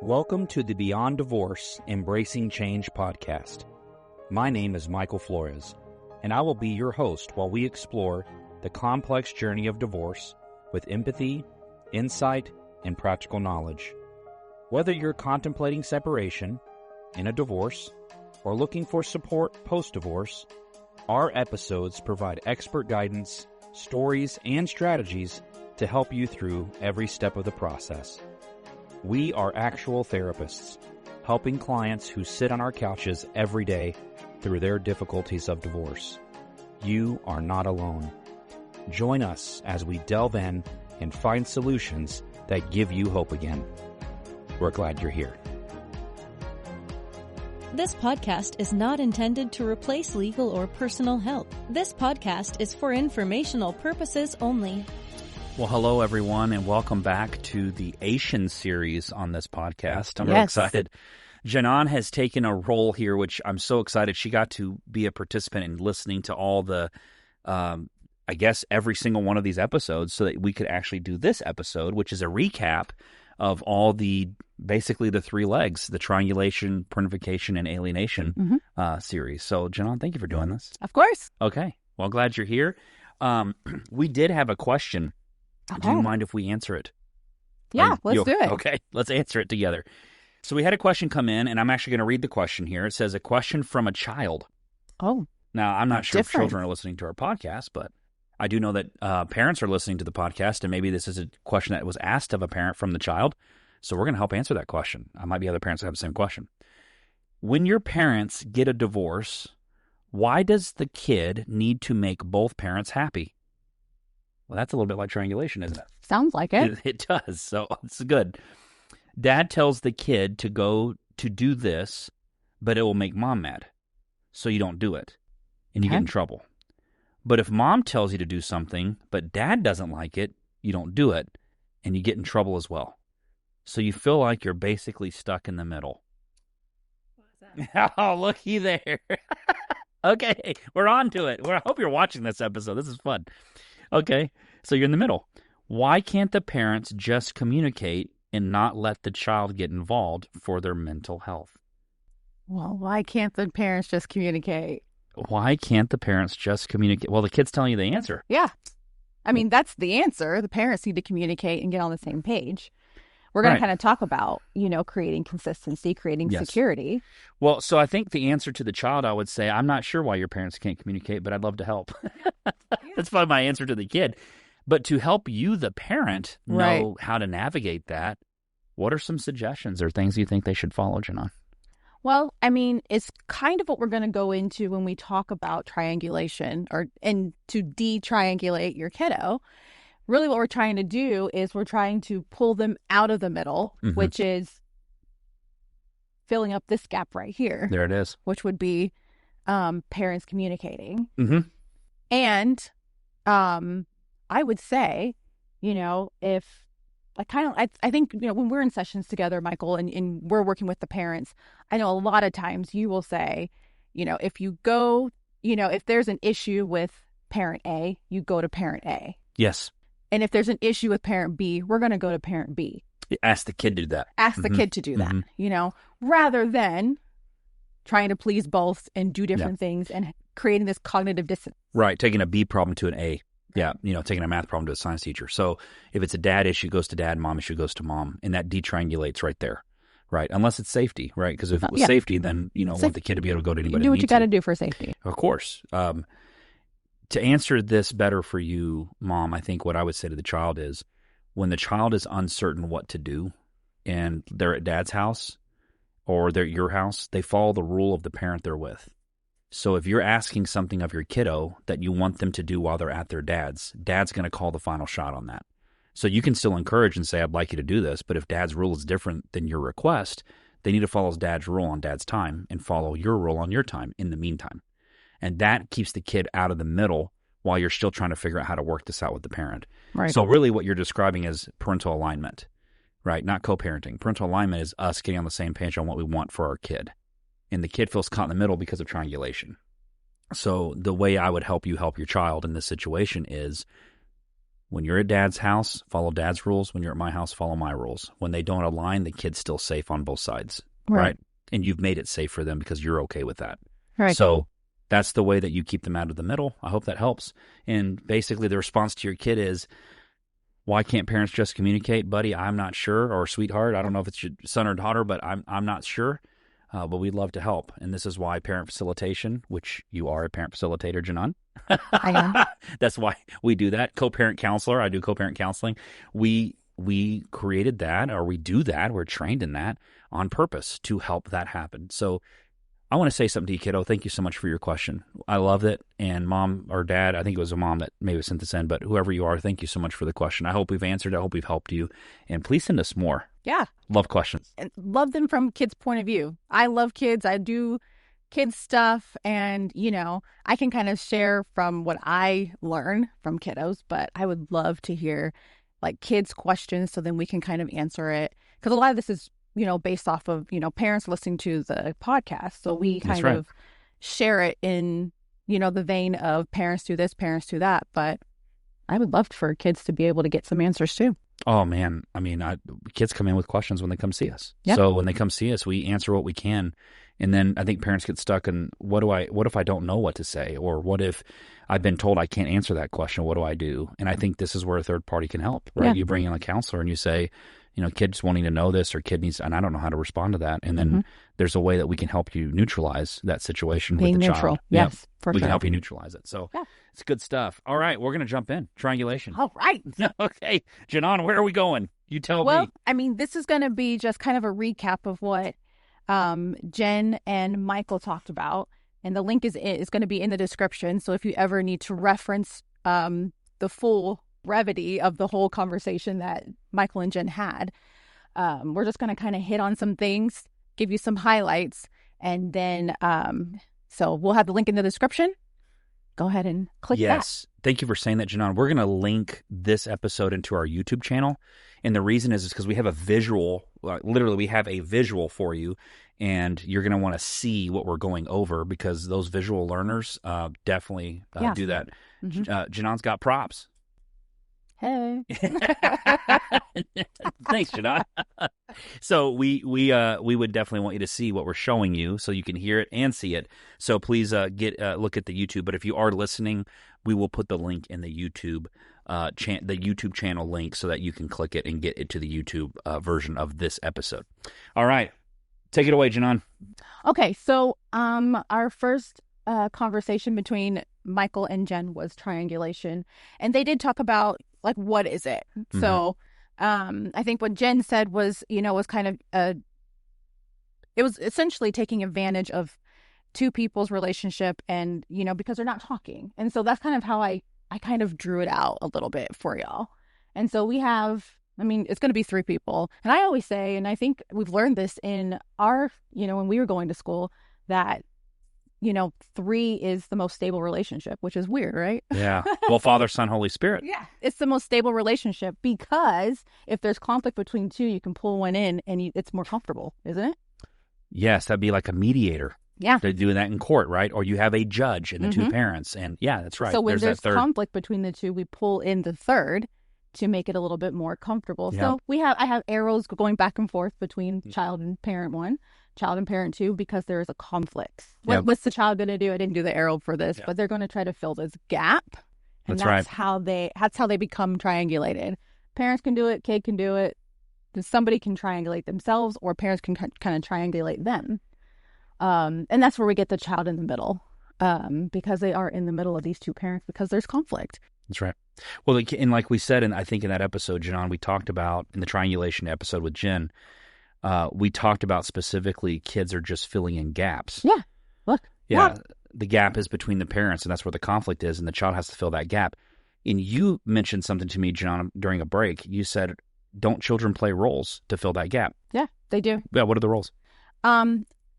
Welcome to the Beyond Divorce Embracing Change podcast. My name is Michael Flores, and I will be your host while we explore the complex journey of divorce with empathy, insight, and practical knowledge. Whether you're contemplating separation, in a divorce, or looking for support post-divorce, our episodes provide expert guidance, stories, and strategies to help you through every step of the process. We are actual therapists, helping clients who sit on our couches every day through their difficulties of divorce. You are not alone. Join us as we delve in and find solutions that give you hope again. We're glad you're here. This podcast is not intended to replace legal or personal help. This podcast is for informational purposes only. Well, hello, everyone, and welcome back to the Asian series on this podcast. I'm really excited. Jinohn has taken a role here, which I'm so excited. She got to be a participant in listening to all the, I guess, every single one of these episodes so that we could actually do this episode, which is a recap of all the, basically the three legs, the Triangulation, Parentification, and Alienation series. So, Jinohn, thank you for doing this. Of course. Okay. Well, glad you're here. We did have a question. Do you mind if we answer it? Yeah, let's do it. Okay, let's answer it together. So we had a question come in, and I'm actually going to read the question here. It says, a question from a child. Oh. Now, I'm not sure if children are listening to our podcast, but I do know that parents are listening to the podcast, and maybe this is a question that was asked of a parent from the child. So we're going to help answer that question. I might be other parents that have the same question. When your parents get a divorce, why does the kid need to make both parents happy? Well, that's a little bit like triangulation, isn't it? Sounds like it. It does, so it's good. Dad tells the kid to go to do this, but it will make mom mad, so you don't do it, and you get in trouble. But if mom tells you to do something, but dad doesn't like it, you don't do it, and you get in trouble as well. So you feel like you're basically stuck in the middle. What is that? Oh, looky there. Okay, we're on to it. I hope you're watching this episode. This is fun. Okay, so you're in the middle. Why can't the parents just communicate and not let the child get involved for their mental health? Well, why can't the parents just communicate? Why can't the parents just communicate? Well, the kid's telling you the answer. Yeah. I mean, that's the answer. The parents need to communicate and get on the same page. We're going to kind of talk about, creating consistency, creating security. Well, so I think the answer to the child, I would say, I'm not sure why your parents can't communicate, but I'd love to help. That's probably my answer to the kid. But to help you, the parent, know how to navigate that, what are some suggestions or things you think they should follow, Jinohn? Well, I mean, it's kind of what we're going to go into when we talk about triangulation and to de-triangulate your kiddo. Really what we're trying to do is we're trying to pull them out of the middle, which is filling up this gap right here. There it is. Which would be parents communicating. And I would say, if I think, when we're in sessions together, Michael, and we're working with the parents, I know a lot of times you will say, if you go, if there's an issue with parent A, you go to parent A. Yes. And if there's an issue with parent B, we're going to go to parent B. Ask the kid to do that. Ask the kid to do that, rather than trying to please both and do different things and creating this cognitive dissonance. Right. Taking a B problem to an A. Yeah. Taking a math problem to a science teacher. So if it's a dad issue, goes to dad, mom issue goes to mom. And that detriangulates right there. Right. Unless it's safety. Right. Because if it was safety, then, want the kid to be able to go to anybody. You do what you got to do for safety. Of course. To answer this better for you, Mom, I think what I would say to the child is when the child is uncertain what to do and they're at dad's house or they're at your house, they follow the rule of the parent they're with. So if you're asking something of your kiddo that you want them to do while they're at their dad's going to call the final shot on that. So you can still encourage and say, I'd like you to do this, but if dad's rule is different than your request, they need to follow dad's rule on dad's time and follow your rule on your time in the meantime. And that keeps the kid out of the middle while you're still trying to figure out how to work this out with the parent. Right. So really what you're describing is parental alignment, right? Not co-parenting. Parental alignment is us getting on the same page on what we want for our kid. And the kid feels caught in the middle because of triangulation. So the way I would help you help your child in this situation is When you're at dad's house, follow dad's rules. When you're at my house, follow my rules. When they don't align, the kid's still safe on both sides, right? And you've made it safe for them because you're okay with that. Right. So that's the way that you keep them out of the middle. I hope that helps. And basically the response to your kid is, why can't parents just communicate? Buddy, I'm not sure. Or sweetheart, I don't know if it's your son or daughter, but I'm not sure. But we'd love to help. And this is why parent facilitation, which you are a parent facilitator, Jinohn. I am. That's why we do that. Co-parent counselor. I do co-parent counseling. We created that, or we do that. We're trained in that on purpose to help that happen. So I want to say something to you, kiddo. Thank you so much for your question. I love it. And mom or dad, I think it was a mom that maybe sent this in, but whoever you are, thank you so much for the question. I hope we've answered. I hope we've helped you. And please send us more. Yeah. Love questions. And love them from kids' point of view. I love kids. I do kids stuff. And, I can kind of share from what I learn from kiddos, but I would love to hear like kids' questions so then we can kind of answer it. Because a lot of this is based off of, parents listening to the podcast. So we kind of share it in, the vein of parents do this, parents do that. But I would love for kids to be able to get some answers too. Oh, man. I mean, kids come in with questions when they come see us. Yep. So when they come see us, we answer what we can. And then I think parents get stuck in, what if I don't know what to say? Or what if I've been told I can't answer that question? What do I do? And I think this is where a third party can help, right? Yeah. You bring in a counselor and you say, kid's wanting to know this, or kid needs, and I don't know how to respond to that. And then there's a way that we can help you neutralize that situation with the neutral. child. Yes, for sure. We can help you neutralize it. So it's good stuff. All right, we're going to jump in. Triangulation. All right. Okay. Jinohn, where are we going? You tell me. Well, I mean, this is going to be just kind of a recap of what Jen and Michael talked about. And the link is going to be in the description. So if you ever need to reference the full brevity of the whole conversation that Michael and Jen had, we're just going to kind of hit on some things, give you some highlights, and then so we'll have the link in the description. Go ahead and click that. Yes. Thank you for saying that, Jinohn. We're going to link this episode into our YouTube channel. And the reason is because we have a visual, literally we have a visual for you, and you're going to want to see what we're going over, because those visual learners definitely do that. Jinohn's got props. Hey. Thanks, Jinohn. So we would definitely want you to see what we're showing you, so you can hear it and see it. So please look at the YouTube. But if you are listening, we will put the link in the YouTube the YouTube channel link, so that you can click it and get it to the YouTube version of this episode. All right, take it away, Jinohn. Okay, so our first conversation between Michael and Jen was triangulation, and they did talk about like, what is it? So I think what Jen said was, was kind of it was essentially taking advantage of two people's relationship, and because they're not talking. And so that's kind of how I kind of drew it out a little bit for y'all. And so we have, it's going to be three people. And I always say, and I think we've learned this in our, when we were going to school, that three is the most stable relationship, which is weird, right? Yeah. Well, Father, Son, Holy Spirit. Yeah. It's the most stable relationship, because if there's conflict between two, you can pull one in and it's more comfortable, isn't it? Yes. That'd be like a mediator. Yeah. They're doing that in court, right? Or you have a judge and the two parents. And yeah, that's right. So when there's conflict between the two, we pull in the third to make it a little bit more comfortable. Yeah. So I have arrows going back and forth between child and parent one, child and parent two, because there is a conflict. What's the child going to do? I didn't do the arrow for this, but they're going to try to fill this gap. And that's how they become triangulated. Parents can do it, kid can do it. Somebody can triangulate themselves, or parents can kind of triangulate them. And that's where we get the child in the middle, because they are in the middle of these two parents, because there's conflict. That's right. Well, and like we said, and I think in that episode, Jinohn, we talked about, in the triangulation episode with Jen, we talked about specifically kids are just filling in gaps. Yeah. Look. Yeah. Look. The gap is between the parents, and that's where the conflict is, and the child has to fill that gap. And you mentioned something to me, Jinohn, during a break. You said, don't children play roles to fill that gap? Yeah, they do. Yeah. What are the roles?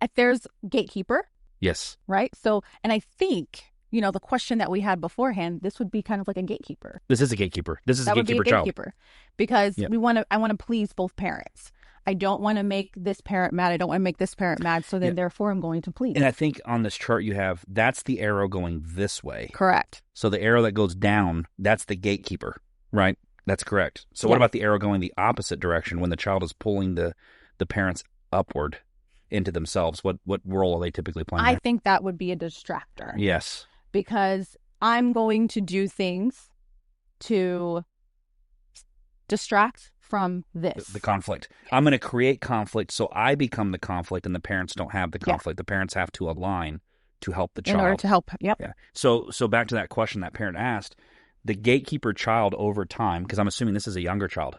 If there's gatekeeper. Yes. Right. So, and I think, the question that we had beforehand, this would be kind of like a gatekeeper. This is a gatekeeper. This is a gatekeeper child. Because I want to please both parents. I don't want to make this parent mad. I don't want to make this parent mad. So then therefore I'm going to please. And I think on this chart you have, that's the arrow going this way. Correct. So the arrow that goes down, that's the gatekeeper, Right. That's correct. So what about the arrow going the opposite direction when the child is pulling the parents upward into themselves? What role are they typically playing there? I think that would be a distractor. Yes. Because I'm going to do things to distract from this. The conflict. I'm going to create conflict so I become the conflict and the parents don't have the conflict. The parents have to align to help the child. In order to help. Yep. Yeah. So back to that question that parent asked, the gatekeeper child over time, because I'm assuming this is a younger child,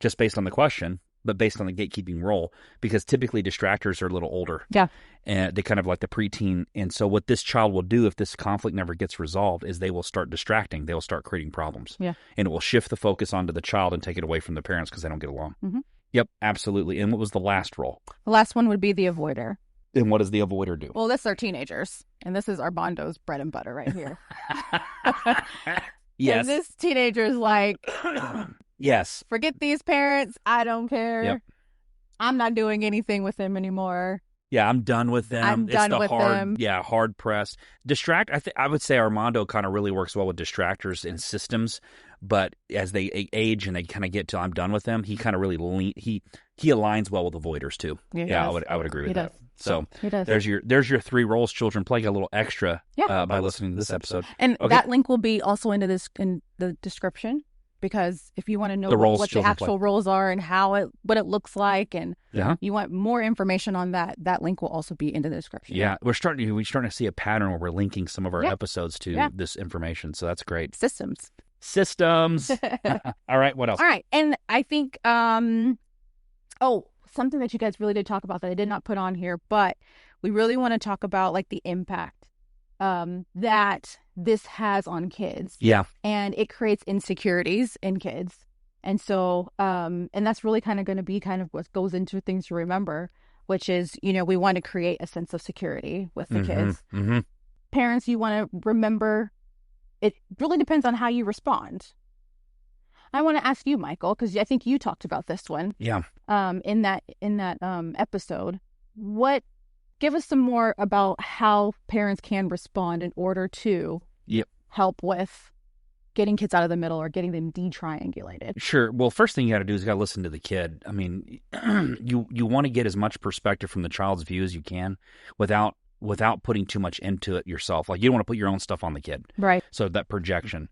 just based on the question, but based on the gatekeeping role, because typically distractors are a little older. Yeah. And they kind of like the preteen. And so what this child will do if this conflict never gets resolved is they will start distracting. They will start creating problems. Yeah. And it will shift the focus onto the child and take it away from the parents because they don't get along. Mm-hmm. Yep, absolutely. And what was the last role? The last one would be the avoider. And what does the avoider do? Well, this is our teenagers. And this is Armando's bread and butter right here. Yes. And this teenager's like, yes. Forget these parents. I don't care. Yep. I'm not doing anything with them anymore. Yeah, I'm done with them. I'm done with them. Yeah, hard pressed. I would say Armando kind of really works well with distractors and systems, but as they age and they kind of get to I'm done with them, he kind of really he aligns well with avoiders too. Yeah, I would agree with that. So there's your 3 roles children play. Got a little extra by listening to this episode. And that link will be also in the description, because if you want to know what the actual roles are and what it looks like, and you want more information on that link will also be in the description. Yeah, we're starting to see a pattern where we're linking some of our episodes to this information, so that's great. Systems. All right, what else? All right, and I think something that you guys really did talk about that I did not put on here, but we really want to talk about like the impact that this has on kids. Yeah. And it creates insecurities in kids. And so, and that's really kind of going to be kind of what goes into things to remember, which is, we want to create a sense of security with the kids. Mm-hmm. Parents, you want to remember, it really depends on how you respond. I want to ask you, Michael, because I think you talked about this one. Yeah. In that episode, give us some more about how parents can respond in order to help with getting kids out of the middle or getting them detriangulated. Sure. Well, first thing you got to do is you got to listen to the kid. I mean, you want to get as much perspective from the child's view as you can without putting too much into it yourself. Like, you don't want to put your own stuff on the kid. Right. So that projection.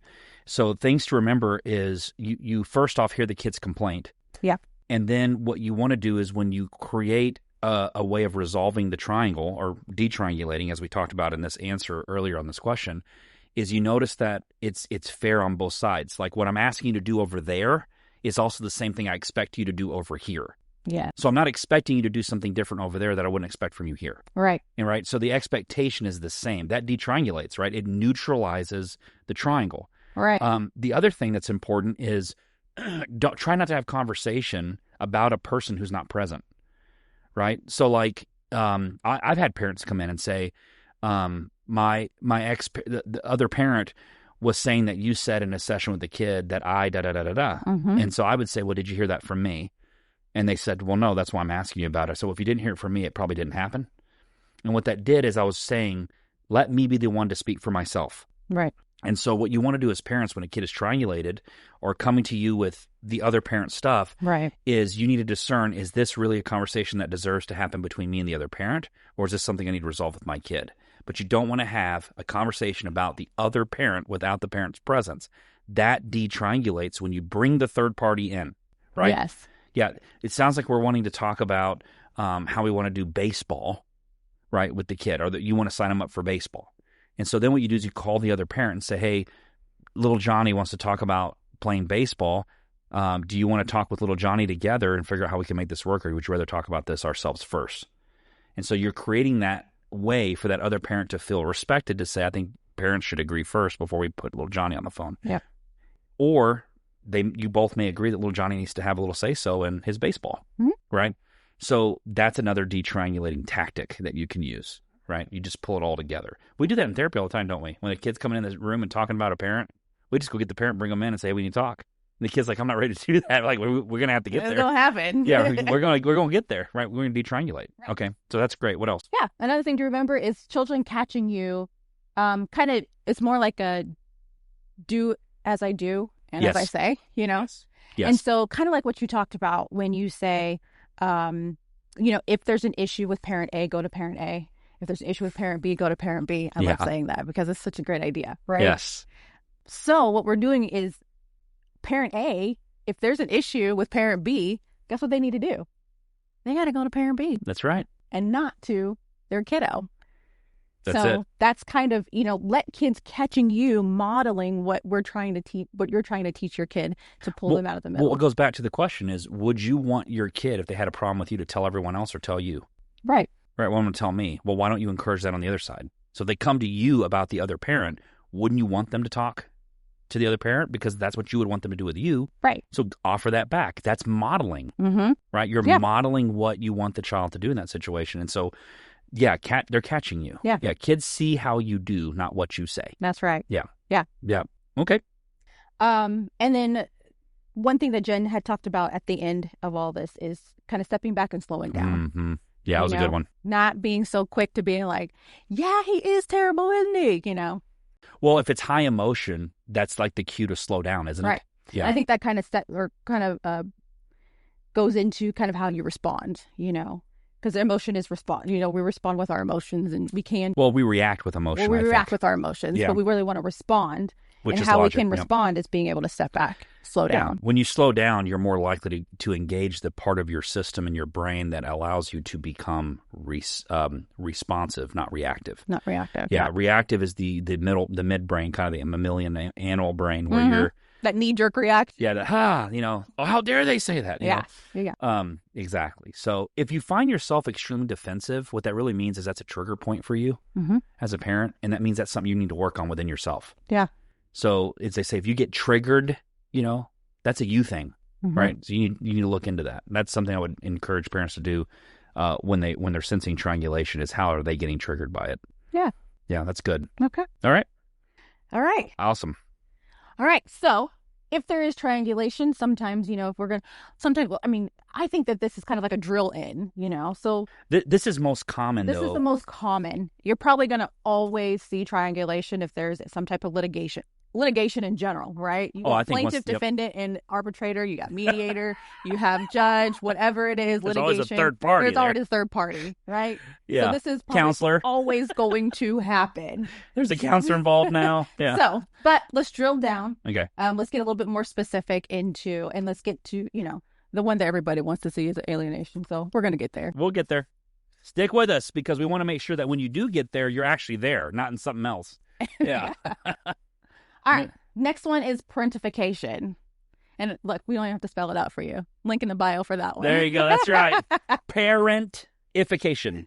So things to remember is you first off hear the kid's complaint. Yeah. And then what you want to do is when you create a way of resolving the triangle or detriangulating, as we talked about in this answer earlier on this question, is you notice that it's fair on both sides. Like, what I'm asking you to do over there is also the same thing I expect you to do over here. Yeah. So I'm not expecting you to do something different over there that I wouldn't expect from you here. Right. And right. So the expectation is the same. That detriangulates, right? It neutralizes the triangle. Right. The other thing that's important is try not to have conversation about a person who's not present. Right. So like, I've had parents come in and say, the other parent was saying that you said in a session with the kid that I da-da-da-da-da. Mm-hmm. And so I would say, well, did you hear that from me? And they said, well, no, that's why I'm asking you about it. So if you didn't hear it from me, it probably didn't happen. And what that did is I was saying, let me be the one to speak for myself. Right. And so what you want to do as parents when a kid is triangulated or coming to you with the other parent's stuff, right, is you need to discern, is this really a conversation that deserves to happen between me and the other parent, or is this something I need to resolve with my kid? But you don't want to have a conversation about the other parent without the parent's presence. That detriangulates when you bring the third party in, right? Yes. Yeah, it sounds like we're wanting to talk about how we want to do baseball, right, with the kid, or that you want to sign them up for baseball. And so then what you do is you call the other parent and say, hey, little Johnny wants to talk about playing baseball. Do you want to talk with little Johnny together and figure out how we can make this work, or would you rather talk about this ourselves first? And so you're creating that way for that other parent to feel respected, to say, I think parents should agree first before we put little Johnny on the phone. Yeah. Or you both may agree that little Johnny needs to have a little say-so in his baseball, mm-hmm, right? So that's another detriangulating tactic that you can use. Right? You just pull it all together. We do that in therapy all the time, don't we? When a kid's coming in this room and talking about a parent, we just go get the parent, bring them in and say, hey, we need to talk. And the kid's like, I'm not ready to do that. Like, we're going to have to get there. It's going to happen. Yeah, we're going to get there, right? We're going to detriangulate. Right. Okay, so that's great. What else? Yeah, another thing to remember is children catching you, it's more like a do as I do And as I say, Yes. And so kind of like what you talked about when you say, if there's an issue with parent A, go to parent A. If there's an issue with parent B, go to parent B. I love saying that because it's such a great idea, right? Yes. So what we're doing is parent A, if there's an issue with parent B, guess what they need to do? They got to go to parent B. That's right. And not to their kiddo. That's kind of, let kids catching you modeling what you're trying to teach your kid to pull them out of the middle. Well, what goes back to the question is, would you want your kid, if they had a problem with you, to tell everyone else or tell you? Right. Right. Well, I'm going to tell me. Well, why don't you encourage that on the other side? So if they come to you about the other parent, wouldn't you want them to talk to the other parent? Because that's what you would want them to do with you. Right. So offer that back. That's modeling. Mm-hmm. Right. You're modeling what you want the child to do in that situation. And so, they're catching you. Yeah. Yeah. Kids see how you do, not what you say. That's right. Yeah. Yeah. Yeah. Okay. And then one thing that Jen had talked about at the end of all this is kind of stepping back and slowing down. Mm-hmm. Yeah, that was a good one. Not being so quick to being like, yeah, he is terrible, isn't he? Well, if it's high emotion, that's like the cue to slow down, isn't it? Right. Yeah. I think that kind of goes into kind of how you respond, because emotion is respond. We respond with our emotions, and we can. Well, we react with emotion. Well, we react with our emotions, but we really want to respond. Which and is how logic. we can respond is being able to step back, slow down. When you slow down, you're more likely to engage the part of your system in your brain that allows you to become responsive, not reactive. Not reactive. Yeah, reactive is the midbrain, kind of the mammalian animal brain, where you're that knee-jerk react. Yeah, how dare they say that? You know? Yeah. Exactly. So if you find yourself extremely defensive, what that really means is that's a trigger point for you as a parent, and that means that's something you need to work on within yourself. Yeah. So as they say, if you get triggered, that's a you thing, right? So you need to look into that. That's something I would encourage parents to do when they're sensing triangulation, is how are they getting triggered by it? Yeah. Yeah, that's good. Okay. All right. Awesome. All right. So if there is triangulation, sometimes, I think that this is kind of like a drill in, so. This is most common, This is the most common. You're probably going to always see triangulation if there's some type of litigation in general, right? You got plaintiff, defendant, and arbitrator. You got mediator. You have judge. Whatever it is, There's litigation. Always a third party. There's already a third party, right? Yeah. So this is counselor. Always going to happen. There's a counselor involved now. Yeah. So, but let's drill down. Okay. Let's get a little bit more specific into, and let's get to the one that everybody wants to see is alienation. So we're gonna get there. We'll get there. Stick with us because we want to make sure that when you do get there, you're actually there, not in something else. Yeah. All right. Next one is parentification. And look, we don't even have to spell it out for you. Link in the bio for that one. There you go. That's right. Parentification.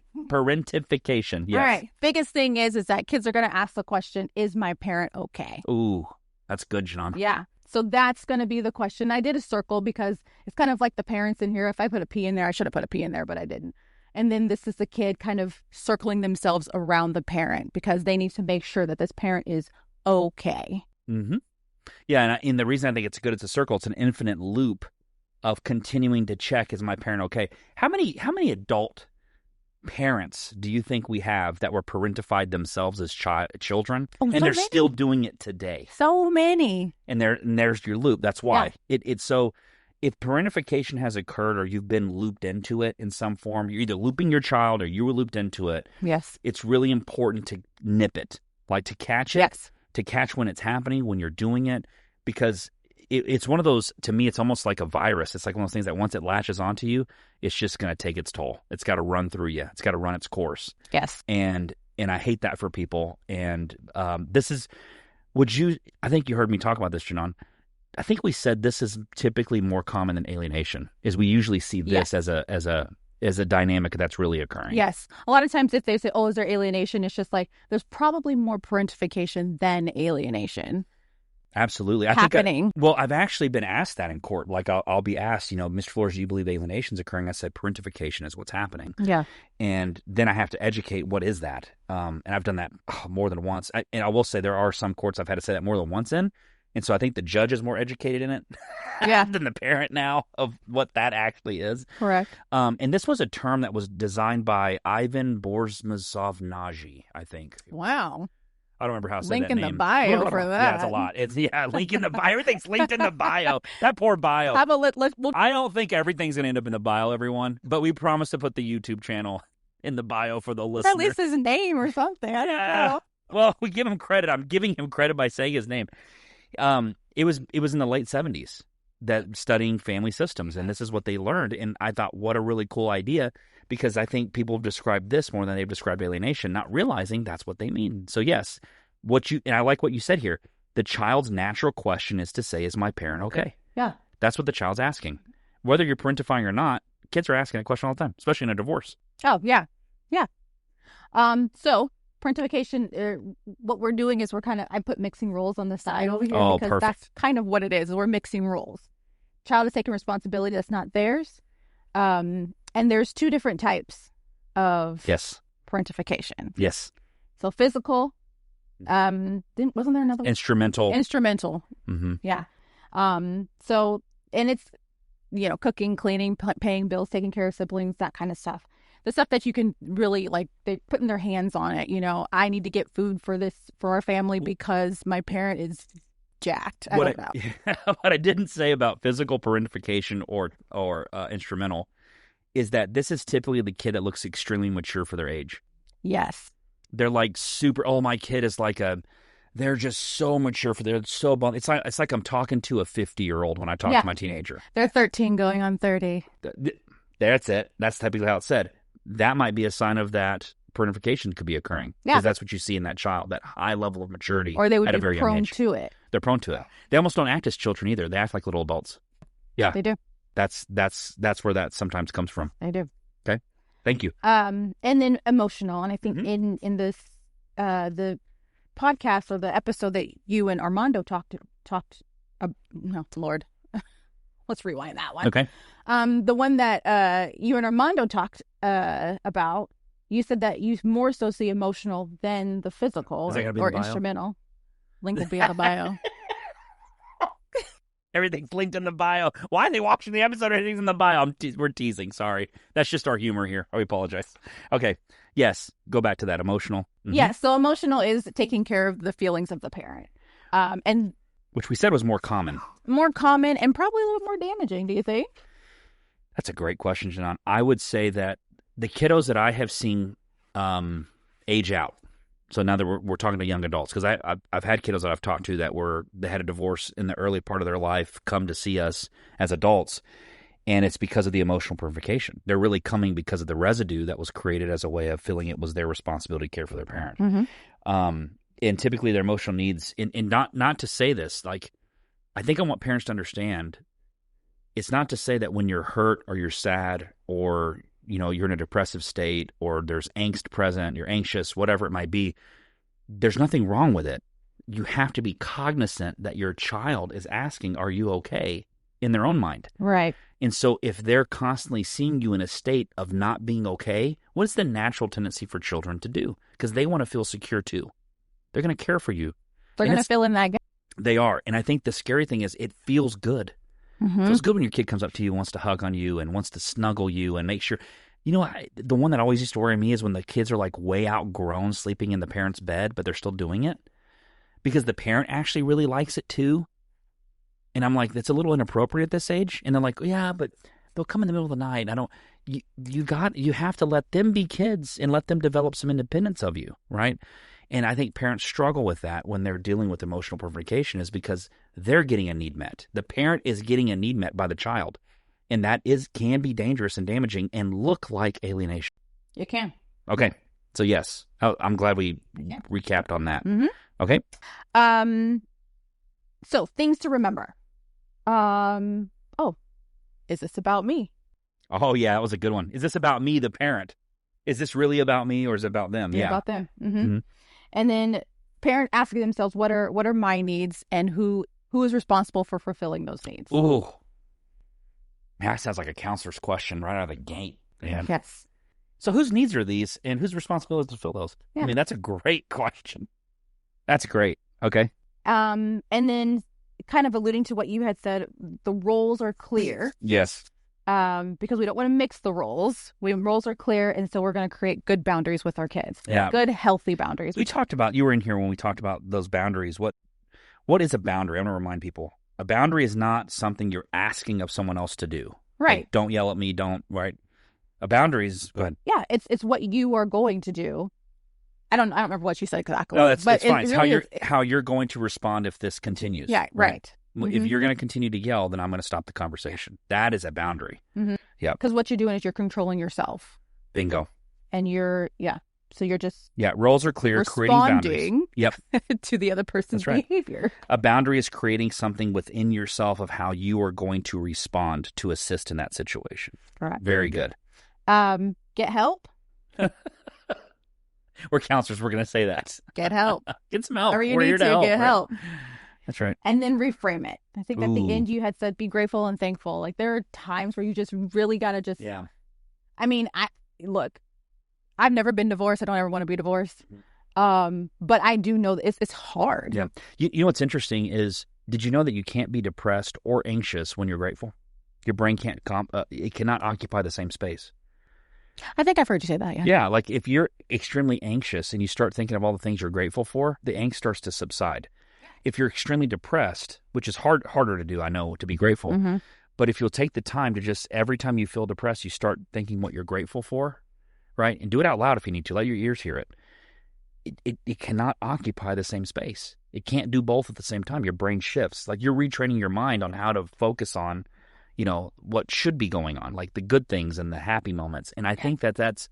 Yes. All right. Biggest thing is that kids are going to ask the question, is my parent okay? Ooh, that's good, Jinohn. Yeah. So that's going to be the question. I did a circle because it's kind of like the parents in here. If I put a P in there, I should have put a P in there, but I didn't. And then this is the kid kind of circling themselves around the parent because they need to make sure that this parent is okay. Mm-hmm. Yeah, and the reason I think it's good, it's a circle. It's an infinite loop of continuing to check, is my parent okay? How many adult parents do you think we have that were parentified themselves as children, and they're still doing it today? So many. And there's your loop. That's why it's so. If parentification has occurred or you've been looped into it in some form, you're either looping your child or you were looped into it. Yes, it's really important to nip it, like to catch it. Yes. To catch when it's happening, when you're doing it, because it's one of those, to me, it's almost like a virus. It's like one of those things that once it latches onto you, it's just going to take its toll. It's got to run through you. It's got to run its course. Yes. And I hate that for people. And this is, I think you heard me talk about this, Jinohn. I think we said this is typically more common than alienation, is we usually see this as a dynamic that's really occurring. Yes. A lot of times if they say, is there alienation? It's just like, there's probably more parentification than alienation. Absolutely. Happening. I've actually been asked that in court. Like I'll be asked, Mr. Flores, do you believe alienation is occurring? I said, parentification is what's happening. Yeah. And then I have to educate what is that. And I've done that more than once. And I will say there are some courts I've had to say that more than once in. And so I think the judge is more educated in it than the parent now of what that actually is. Correct. And this was a term that was designed by Ivan Borzmazov-Nagy, I think. Wow. I don't remember how to say Link that in name. the bio for that. Yeah, it's a lot. It's link in the bio. Everything's linked in the bio. That poor bio. I don't think everything's going to end up in the bio, everyone, but we promise to put the YouTube channel in the bio for the listener. At least his name or something. I don't know. Well, we give him credit. I'm giving him credit by saying his name. It was in the late 70s that studying family systems, and this is what they learned. And I thought, what a really cool idea, because I think people have described this more than they've described alienation, not realizing that's what they mean. So yes, and I like what you said here. The child's natural question is to say, is my parent okay? Yeah. That's what the child's asking. Whether you're parentifying or not, kids are asking that question all the time, especially in a divorce. Oh, yeah. Yeah. So parentification, what we're doing is I put mixing roles on the side over here because perfect. that's kind of what it is. We're mixing roles. Child is taking responsibility that's not theirs. And there's two different types of parentification. Yes. So physical, wasn't there another one? Instrumental. Mm-hmm. Yeah. So, and it's, cooking, cleaning, paying bills, taking care of siblings, that kind of stuff. The stuff that you can really, they're putting their hands on it. I need to get food for our family because my parent is jacked. I don't know. What I didn't say about physical parentification or instrumental is that this is typically the kid that looks extremely mature for their age. Yes. They're like super, my kid is they're just so mature they're so blunt. It's like I'm talking to a 50-year-old when I talk to my teenager. They're 13 going on 30. That's it. That's typically how it's said. That might be a sign of that parentification could be occurring. Yeah. Because that's what you see in that child, that high level of maturity. Or they would at be a very prone young age. to it. They're prone to it. They almost don't act as children either. They act like little adults. Yeah. They do. That's where that sometimes comes from. They do. Okay. Thank you. And then emotional. And I think in this, the podcast or the episode that you and Armando talked, no, Lord, let's rewind that one. Okay. The one that you and Armando talked about, you said that you more so see emotional than the physical or instrumental. Link will be on the bio. Everything's linked in the bio. Why are they watching the episode? Everything's in the bio. We're teasing. Sorry. That's just our humor here. I apologize. Okay. Yes. Go back to that. Emotional. Mm-hmm. Yeah. So emotional is taking care of the feelings of the parent. And which we said was more common. More common and probably a little more damaging, do you think? That's a great question, Jinohn. I would say that the kiddos that I have seen age out. So now that we're talking to young adults, because I've had kiddos that I've talked to that they had a divorce in the early part of their life, come to see us as adults, and it's because of the emotional purification. They're really coming because of the residue that was created as a way of feeling it was their responsibility to care for their parent. Mm-hmm. And typically their emotional needs, and not to say this, I think I want parents to understand, it's not to say that when you're hurt or you're sad or you're in a depressive state or there's angst present, you're anxious, whatever it might be, there's nothing wrong with it. You have to be cognizant that your child is asking, are you okay, in their own mind. Right. And so if they're constantly seeing you in a state of not being okay, what is the natural tendency for children to do? Because they want to feel secure too. They're going to care for you. They're going to fill in that gap. They are. And I think the scary thing is it feels good. Mm-hmm. It feels good when your kid comes up to you, wants to hug on you and wants to snuggle you and make sure. The one that always used to worry me is when the kids are way outgrown sleeping in the parent's bed, but they're still doing it because the parent actually really likes it too. And I'm like, that's a little inappropriate at this age. And they're like, yeah, but they'll come in the middle of the night. And you have to let them be kids and let them develop some independence of you, right? And I think parents struggle with that when they're dealing with emotional purification is because they're getting a need met. The parent is getting a need met by the child. And that can be dangerous and damaging and look like alienation. It can. Okay. So yes, I'm glad we recapped on that. Mm-hmm. Okay. So things to remember. Is this about me? Oh yeah, that was a good one. Is this about me, the parent? Is this really about me or is it about them? Yeah. About them. Mm-hmm. Mm-hmm. And then parent asking themselves, what are my needs and who is responsible for fulfilling those needs? Ooh. That sounds like a counselor's question right out of the gate. Man. Yes. So whose needs are these and whose responsibility is to fill those? Yeah. I mean, that's a great question. That's great. Okay. And then kind of alluding to what you had said, the roles are clear. Yes. because we don't want to mix the roles. Roles are clear, and so we're going to create good boundaries with our kids. Yeah. Good, healthy boundaries. We talked about, you were in here when we talked about those boundaries. What is a boundary? I'm going to remind people. A boundary is not something you're asking of someone else to do. Right. Like, don't yell at me, right? A boundary is, go ahead. Yeah, it's what you are going to do. I don't remember what she said exactly. No, it's fine. It's really how you're going to respond if this continues. Yeah, right. If you're going to continue to yell, then I'm going to stop the conversation. That is a boundary. Mm-hmm. Yeah. Because what you're doing is you're controlling yourself. Bingo. And so you're just roles are clear, creating boundaries. Yep. to the other person's behavior. A boundary is creating something within yourself of how you are going to respond to assist in that situation. Right. Very good. Get help. We're counselors. We're going to say that. Get help. Get some help. Or you We're need here to help. get help. That's right. And then reframe it. I think at the end you had said, be grateful and thankful. Like there are times where you just really got to just. Yeah. I mean, look, I've never been divorced. I don't ever want to be divorced. But I do know that it's hard. Yeah. You know what's interesting is, did you know that you can't be depressed or anxious when you're grateful? Your brain it cannot occupy the same space. I think I've heard you say that, yeah. Yeah, like if you're extremely anxious and you start thinking of all the things you're grateful for, the angst starts to subside. If you're extremely depressed, which is harder to do, I know, to be grateful, mm-hmm. but if you'll take the time to just, every time you feel depressed, you start thinking what you're grateful for, right? And do it out loud if you need to. Let your ears hear it. It cannot occupy the same space. It can't do both at the same time. Your brain shifts. Like you're retraining your mind on how to focus on, what should be going on, like the good things and the happy moments. And I think that's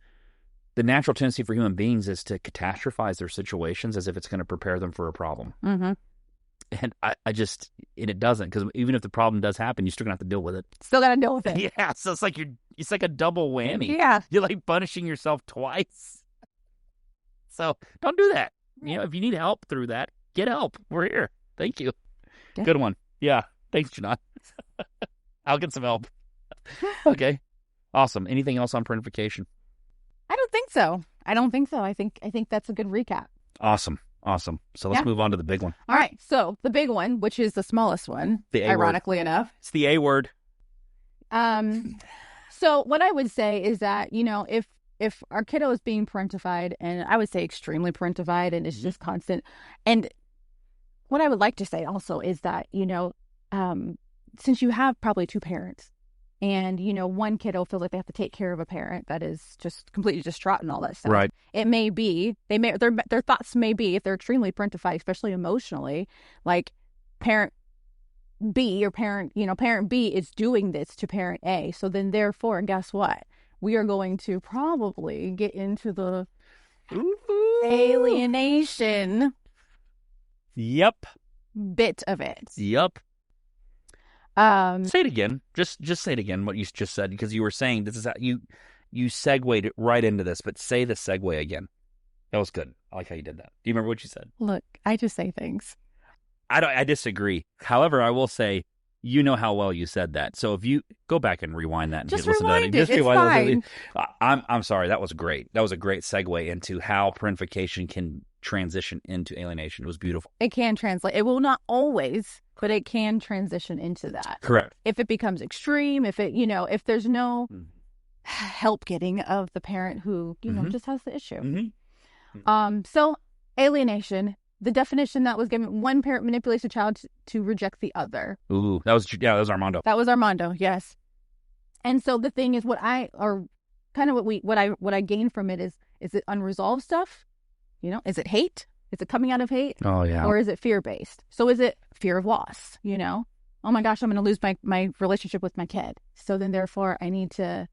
the natural tendency for human beings is to catastrophize their situations as if it's going to prepare them for a problem. Mm-hmm. And and it doesn't, because even if the problem does happen, you're still going to have to deal with it. Still got to deal with it. Yeah. So it's like a double whammy. Yeah. You're like punishing yourself twice. So don't do that. If you need help through that, get help. We're here. Thank you. Yeah. Good one. Yeah. Thanks, Jinohn. I'll get some help. Okay. Awesome. Anything else on parentification? I don't think so. I think that's a good recap. Awesome. So let's move on to the big one. All right. So the big one, which is the smallest one, ironically enough. It's the A word. So what I would say is that, if our kiddo is being parentified, and I would say extremely parentified, and it's just constant. And what I would like to say also is that, since you have probably two parents, and, one kiddo feels like they have to take care of a parent that is just completely distraught and all that stuff. Right. It may be, their thoughts may be, if they're extremely parentified, especially emotionally, like parent B or parent B is doing this to parent A. So then therefore, guess what? We are going to probably get into the alienation. Yep. Bit of it. Yep. Say it again. Just say it again, what you just said, because you were saying this is how you segued right into this, but say the segue again. That was good. I like how you did that. Do you remember what you said? Look, I just say things. I disagree. However, I will say, how well you said that. So if you go back and rewind that and just listen rewind to that, it's fine. I'm sorry. That was great. That was a great segue into how parentification can transition into alienation. It was beautiful. It can translate. It will not always, but it can transition into that. Correct. If it becomes extreme, if if there's no help getting of the parent who, just has the issue. Mm-hmm. So alienation, the definition that was given, one parent manipulates a child to reject the other. Ooh, that was Armando. That was Armando, yes. And so the thing is, what I gained from it is it unresolved stuff? Is it hate? Is it coming out of hate? Oh, yeah. Or is it fear-based? So is it fear of loss, Oh my gosh, I'm going to lose my relationship with my kid. So then therefore I need to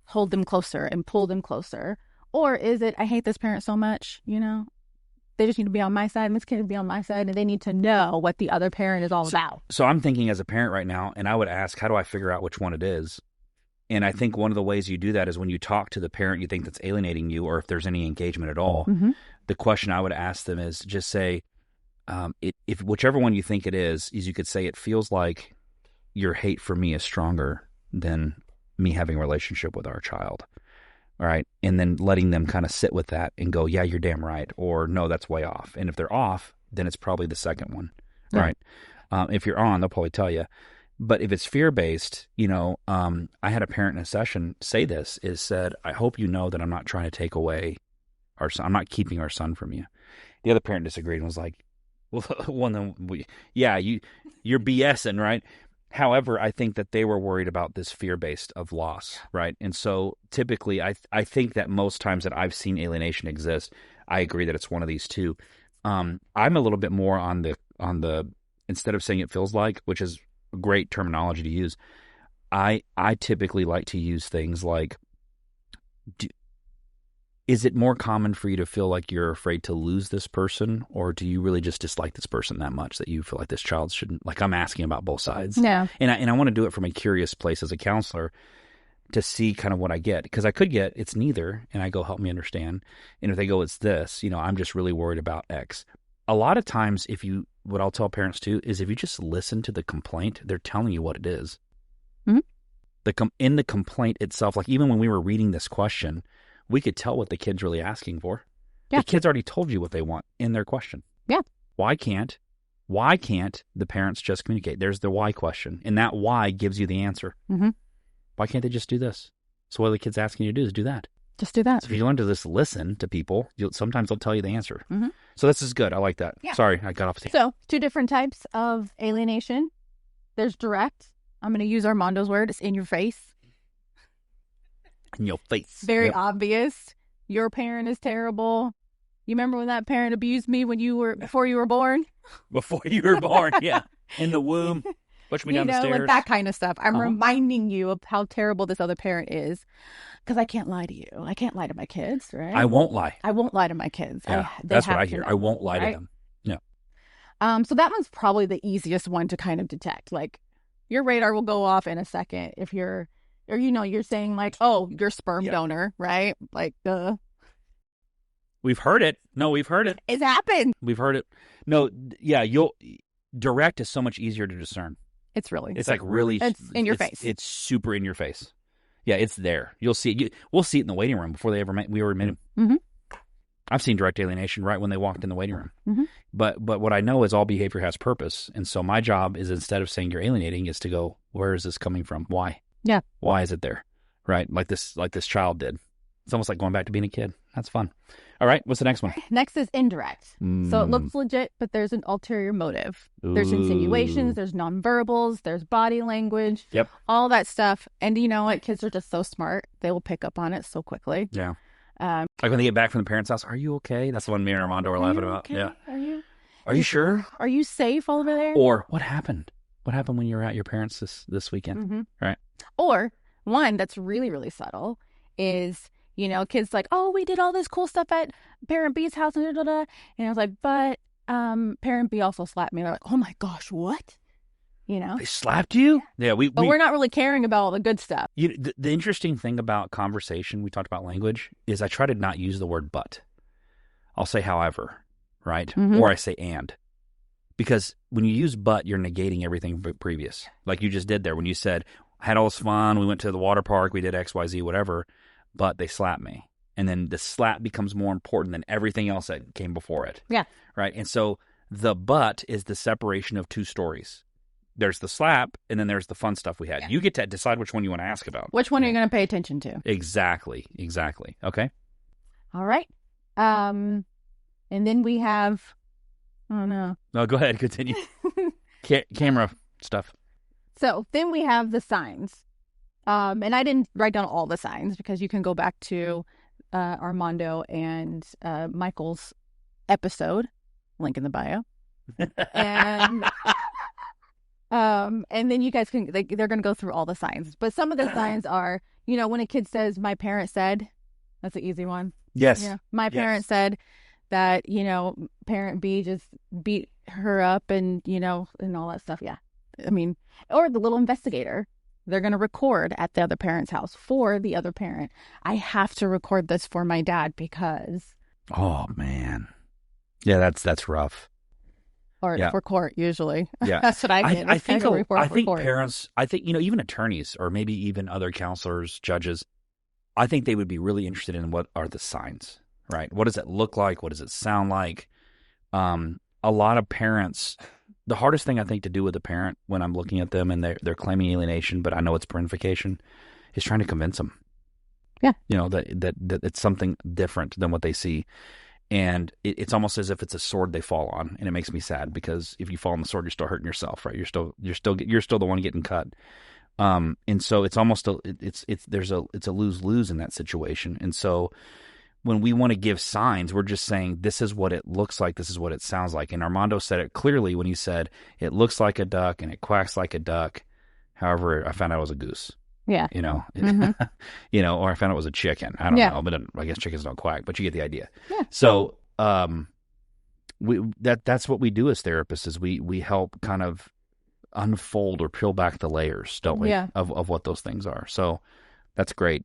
hold them closer and pull them closer. Or is it, I hate this parent so much, they just need to be on my side and this kid to be on my side, and they need to know what the other parent is all about. So I'm thinking as a parent right now, and I would ask, how do I figure out which one it is? And I think one of the ways you do that is when you talk to the parent you think that's alienating you, or if there's any engagement at all, the question I would ask them is just say, if whichever one you think it is you could say, it feels like your hate for me is stronger than me having a relationship with our child. All right. And then letting them kind of sit with that and go, yeah, you're damn right. Or no, that's way off. And if they're off, then it's probably the second one. Yeah. Right. If you're on, they'll probably tell you. But if it's fear-based, I had a parent in a session say said, I hope you know that I'm not trying to take away our son. I'm not keeping our son from you. The other parent disagreed and was like, well, you're BSing, right? However, I think that they were worried about this fear-based of loss, right? And so typically, I think that most times that I've seen alienation exist, I agree that it's one of these two. I'm a little bit more on the instead of saying it feels like, which is great terminology to use, I typically like to use things like, is it more common for you to feel like you're afraid to lose this person, or do you really just dislike this person that much that you feel like this child shouldn't, like I'm asking about both sides. Yeah. And I want to do it from a curious place as a counselor to see kind of what I get, because I could get it's neither, and I go, help me understand. And if they go, it's this, I'm just really worried about X. A lot of times, what I'll tell parents too is if you just listen to the complaint, they're telling you what it is. Mm-hmm. In the complaint itself, like even when we were reading this question, we could tell what the kid's really asking for. Yeah. The kid's already told you what they want in their question. Yeah. Why can't the parents just communicate? There's the why question, and that why gives you the answer. Mm-hmm. Why can't they just do this? So what the kid's asking you to do is do that. Just do that. So if you learn to just listen to people, sometimes they'll tell you the answer. Mm-hmm. So this is good. I like that. Yeah. Sorry, I got off the So 2 different types of alienation. There's direct. I'm going to use Armando's word. It's in your face. In your face. Very obvious. Your parent is terrible. You remember when that parent abused me before you were born? Before you were born, yeah. In the womb. Push me down the stairs. Like that kind of stuff. I'm reminding you of how terrible this other parent is. Because I can't lie to you. I can't lie to my kids, right? I won't lie. I won't lie to my kids. Yeah, that's what I hear. I won't lie to them. Yeah. So that one's probably the easiest one to kind of detect. Like, your radar will go off in a second if you're saying like, oh, you're sperm donor, right? Like, we've heard it. No, we've heard it. It's happened. We've heard it. No, yeah, direct is so much easier to discern. It's like really, it's in your face. It's super in your face. Yeah, it's there. You'll see it. We'll see it in the waiting room before we ever met him. Mm-hmm. I've seen direct alienation right when they walked in the waiting room. Mm-hmm. But what I know is all behavior has purpose. And so my job is, instead of saying you're alienating, is to go, where is this coming from? Why? Yeah. Why is it there? Right? Like this child did. It's almost like going back to being a kid. That's fun. All right. What's the next one? Next is indirect. So it looks legit, but there's an ulterior motive. Ooh. There's insinuations, there's nonverbals, there's body language. Yep. All that stuff. And you know what? Kids are just so smart. They will pick up on it so quickly. Yeah. Like when they get back from the parents' house, are you okay? That's the one me and Armando were laughing about. Okay? Yeah. Are you sure? Are you safe over there? Or what happened? What happened when you were at your parents' this weekend? Mm-hmm. Right. Or one that's really, really subtle is, kids like, oh, we did all this cool stuff at Parent B's house. And I was like, but Parent B also slapped me. They're like, oh my gosh, what? They slapped you? Yeah, but we're not really caring about all the good stuff. The interesting thing about conversation, we talked about language, is I try to not use the word but. I'll say however, right? Mm-hmm. Or I say and. Because when you use but, you're negating everything previous. Like you just did there when you said, I had all this fun, we went to the water park, we did X, Y, Z, whatever, but they slapped me. And then the slap becomes more important than everything else that came before it. Yeah. Right? And so the but is the separation of two stories. There's the slap, and then there's the fun stuff we had. Yeah. You get to decide which one you want to ask about. Which one are you going to pay attention to? Exactly. Okay. All right. And then we have, oh no. No, go ahead. Continue. Camera stuff. So then we have the signs. And I didn't write down all the signs because you can go back to Armando and Michael's episode, link in the bio. And then you guys can, they're going to go through all the signs. But some of the signs are, when a kid says, my parent said, that's an easy one. Yes. My parent said that, parent B just beat her up and, and all that stuff. Yeah. I mean, or the little investigator. They're going to record at the other parent's house for the other parent. I have to record this for my dad because. Oh, man. Yeah, that's rough. Or for court, usually. Yeah. That's what I did. I think parents, even attorneys or maybe even other counselors, judges, I think they would be really interested in what are the signs, right? What does it look like? What does it sound like? A lot of parents the hardest thing I think to do with a parent when I'm looking at them and they're claiming alienation, but I know it's parentification, is trying to convince them. Yeah. That it's something different than what they see. And it's almost as if it's a sword they fall on, and it makes me sad because if you fall on the sword, you're still hurting yourself, right? You're still the one getting cut. And so it's almost it's a lose-lose in that situation. And so when we want to give signs, we're just saying this is what it looks like, this is what it sounds like. And Armando said it clearly when he said it looks like a duck and it quacks like a duck. However, I found out it was a goose. Yeah. Mm-hmm. Or I found out it was a chicken. I don't know, but I guess chickens don't quack, but you get the idea. Yeah. So, that's what we do as therapists is we help kind of unfold or peel back the layers, don't we? Yeah. Of what those things are. So that's great.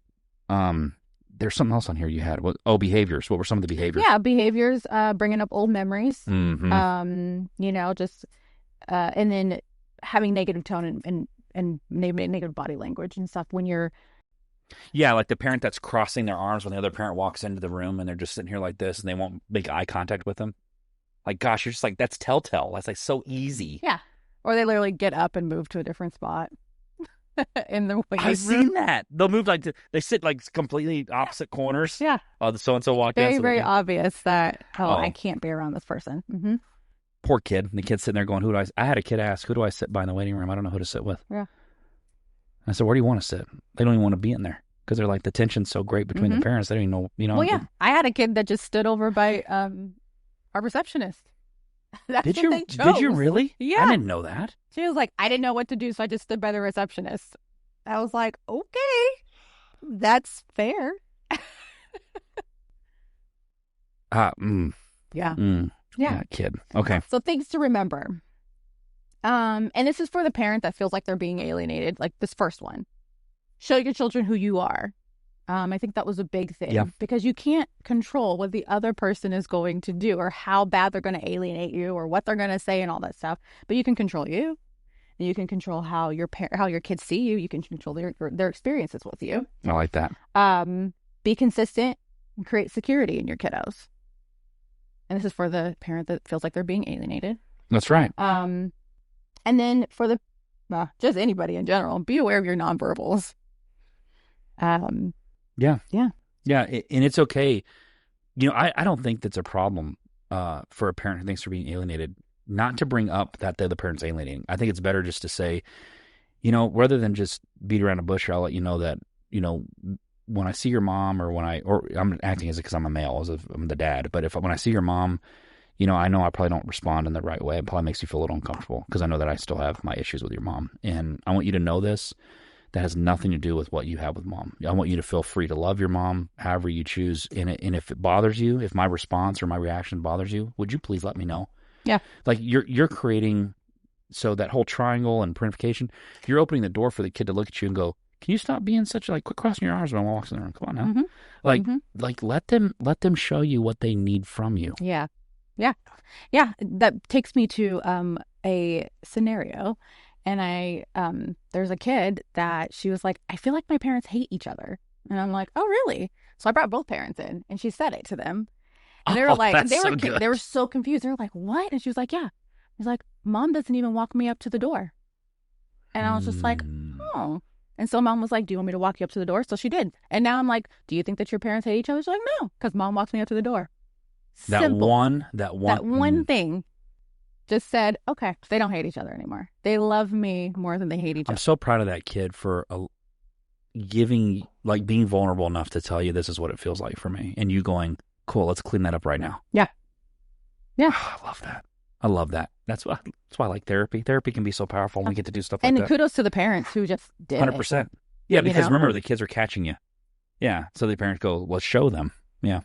There's something else on here you had. Behaviors. What were some of the behaviors? Yeah, behaviors, bringing up old memories. Mm-hmm. And then having negative tone and negative body language and stuff when you're... Yeah, like the parent that's crossing their arms when the other parent walks into the room and they're just sitting here like this and they won't make eye contact with them. Like, gosh, you're just like, that's telltale. That's like so easy. Yeah. Or they literally get up and move to a different spot in the waiting room. I've seen that. They'll move they sit like completely opposite corners. Yeah. Oh, the so-and-so walked in. Very obvious that, I can't be around this person. Mm-hmm. Poor kid. And the kid's sitting there going, I had a kid ask, who do I sit by in the waiting room? I don't know who to sit with. Yeah. And I said, where do you want to sit? They don't even want to be in there because they're like, the tension's so great between the parents. They don't even know, Well, yeah. I had a kid that just stood over by our receptionist. Did you really? Yeah. I didn't know that. She was like, I didn't know what to do, so I just stood by the receptionist. I was like, okay, that's fair. Yeah, kid. Okay. So things to remember. And this is for the parent that feels like they're being alienated, like this first one. Show your children who you are. I think that was a big thing because you can't control what the other person is going to do or how bad they're going to alienate you or what they're going to say and all that stuff. But you can control you. And you can control how your kids see you. You can control their experiences with you. I like that. Be consistent and create security in your kiddos. And this is for the parent that feels like they're being alienated. That's right. And then for just anybody in general, be aware of your nonverbals. Yeah. And it's okay. I don't think that's a problem for a parent who thinks they're being alienated, not to bring up that the other parent's alienating. I think it's better just to say, rather than just beat around a bush, I'll let you know that, when I see your mom or I'm acting as if because I'm a male, as if I'm the dad, but when I see your mom, I know I probably don't respond in the right way. It probably makes you feel a little uncomfortable because I know that I still have my issues with your mom. And I want you to know this. That has nothing to do with what you have with mom. I want you to feel free to love your mom however you choose. And if it bothers you, if my response or my reaction bothers you, would you please let me know? Yeah. Like you're creating, so that whole triangle and parentification, you're opening the door for the kid to look at you and go, can you stop being such quit crossing your arms when I walk in the room? Come on now. Mm-hmm. Let them show you what they need from you. Yeah. That takes me to a scenario. And there's a kid that she was like, I feel like my parents hate each other. And I'm like, oh, really? So I brought both parents in and she said it to them. And they were like, they were so confused. They were like, what? And she was like, yeah. He's like, mom doesn't even walk me up to the door. And I was just like, oh. And so mom was like, do you want me to walk you up to the door? So she did. And now I'm like, do you think that your parents hate each other? She's like, no, because mom walks me up to the door. Simple. That one thing just said, okay, they don't hate each other anymore. They love me more than they hate each other. I'm so proud of that kid for being vulnerable enough to tell you this is what it feels like for me. And you going, cool, let's clean that up right now. Yeah. I love that. That's why I like therapy. Therapy can be so powerful when we get to do stuff like that. And kudos to the parents who just did 100%. Yeah, because remember, the kids are catching you. Yeah, so the parents go, let's show them. Yeah.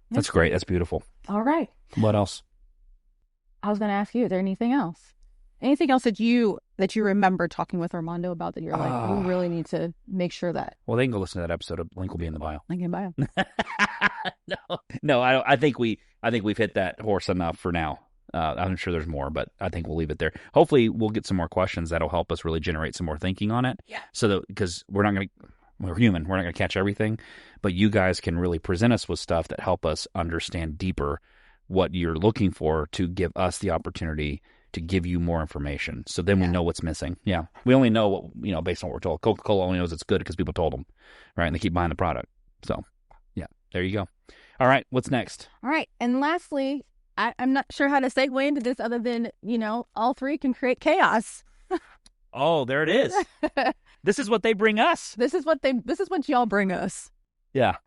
That's great. That's beautiful. All right. What else? I was going to ask you, is there anything else? Anything else that you remember talking with Armando about that you're like, we really need to make sure that... Well, they can go listen to that episode. Link will be in the bio. Link in bio. No, I think we've hit that horse enough for now. I'm sure there's more, but I think we'll leave it there. Hopefully, we'll get some more questions that'll help us really generate some more thinking on it. Yeah. So that, because we're human, we're not going to catch everything, but you guys can really present us with stuff that help us understand deeper what you're looking for to give us the opportunity to give you more information. So then we know what's missing. Yeah. We only know what, based on what we're told. Coca-Cola only knows it's good because people told them, right? And they keep buying the product. So, yeah, there you go. All right. What's next? All right. And lastly, I'm not sure how to segue into this other than, all three can create chaos. Oh, there it is. This is what they bring us. This is what y'all bring us. Yeah.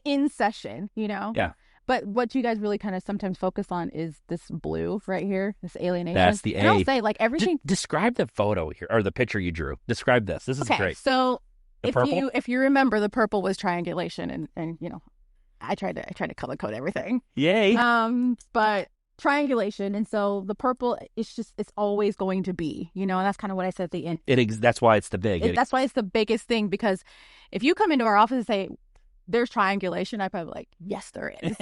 In session, Yeah. But what you guys really kind of sometimes focus on is this blue right here, this alienation. That's the A. And I'll say, everything. Describe the photo here, or the picture you drew. Describe this. This is great. So purple? if you remember, the purple was triangulation, and I tried to color code everything. Yay. But triangulation, and so the purple it's always going to be, and that's kind of what I said at the end. That's why it's the big. That's why it's the biggest thing, because if you come into our office and say there's triangulation, I'd probably be like, yes, there is.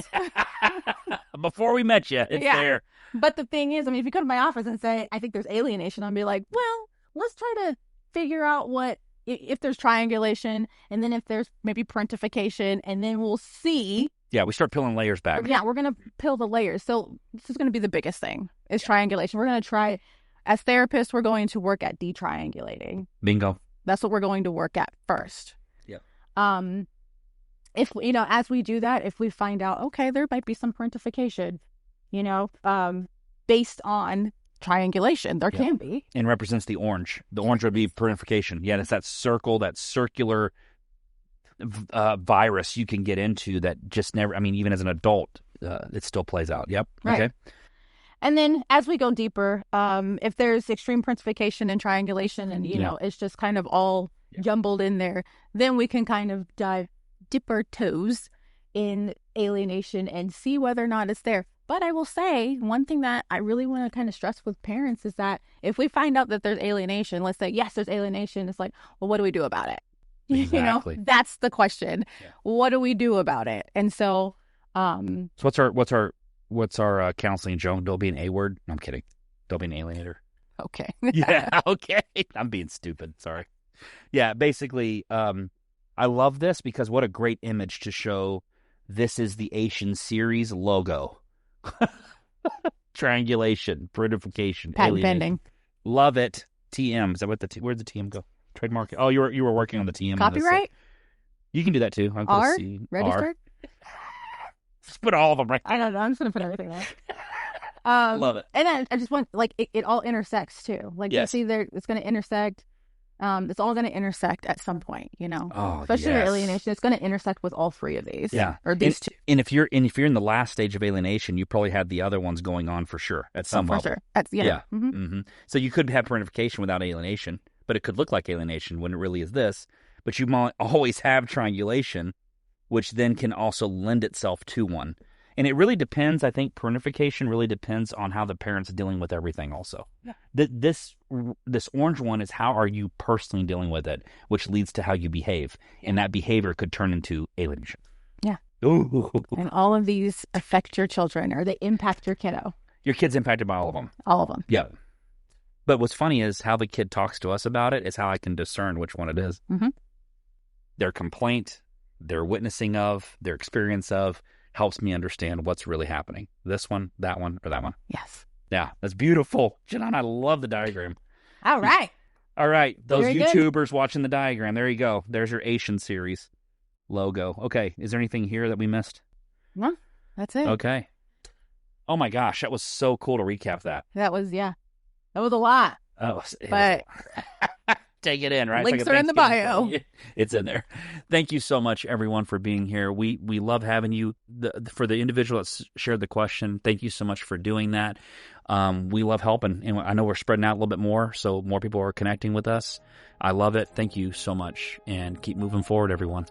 Before we met you, it's there. But the thing is, if you come to my office and say, I think there's alienation, I'll be like, well, let's try to figure out if there's triangulation, and then if there's maybe parentification, and then we'll see. Yeah, we start peeling layers back. Yeah, we're going to peel the layers. So this is going to be the biggest thing, is triangulation. We're going to try, as therapists, we're going to work at detriangulating. Bingo. That's what we're going to work at first. Yep. If as we do that, if we find out, okay, there might be some parentification, based on triangulation, there can be. And represents the orange. The orange would be parentification. Yeah, it's that circular virus you can get into that just never, even as an adult, it still plays out. Yep. Right. Okay. And then as we go deeper, if there's extreme parentification and triangulation and, it's just kind of all jumbled in there, then we can kind of dip our toes in alienation and see whether or not it's there. But I will say, one thing that I really want to kind of stress with parents is that if we find out that there's alienation, let's say, yes, there's alienation, it's like, well, what do we do about it? Exactly. That's the question. Yeah. What do we do about it? And so, so what's our counseling joke? Don't be an A word. No, I'm kidding. Don't be an alienator. Okay. Yeah. Okay. I'm being stupid. Sorry. Yeah. Basically, I love this because what a great image to show. This is the Asian series logo. Triangulation, parentification, patent pending. Love it. TM. Is that what where'd the TM go? Trademark. Oh, you were working on the TM. Copyright? You can do that too. R? Registered? Just put all of them right. I don't know. I'm just going to put everything there. Love it. And I just want, it all intersects too. You see there, it's going to intersect. It's all going to intersect at some point, especially your alienation. It's going to intersect with all three of these. Yeah. Or these two. And if you're in the last stage of alienation, you probably had the other ones going on for sure at some level. For sure. Yeah. Mm-hmm. Mm-hmm. So you could have parentification without alienation, but it could look like alienation when it really is this. But you might always have triangulation, which then can also lend itself to one. And it really depends. I think parentification really depends on how the parent's dealing with everything also. Yeah. This orange one is how are you personally dealing with it, which leads to how you behave. Yeah. And that behavior could turn into alienation. Yeah. Ooh. And all of these affect your children, or they impact your kiddo. Your kid's impacted by all of them. All of them. Yeah. But what's funny is how the kid talks to us about it is how I can discern which one it is. Mm-hmm. Their complaint, their witnessing of, their experience of, helps me understand what's really happening. This one, that one, or that one. Yes. Yeah, that's beautiful. Jinohn, I love the diagram. All right. All right. Those Very YouTubers good. Watching the diagram. There you go. There's your Asian series logo. Okay. Is there anything here that we missed? No, that's it. Okay. Oh my gosh. That was so cool to recap that. That was a lot. Oh, but take it in, right? Links are in the bio. It's in there. Thank you so much, everyone, for being here. We love having you. For the individual that shared the question, thank you so much for doing that. We love helping, and I know we're spreading out a little bit more, so more people are connecting with us. I love it. Thank you so much, and keep moving forward, everyone.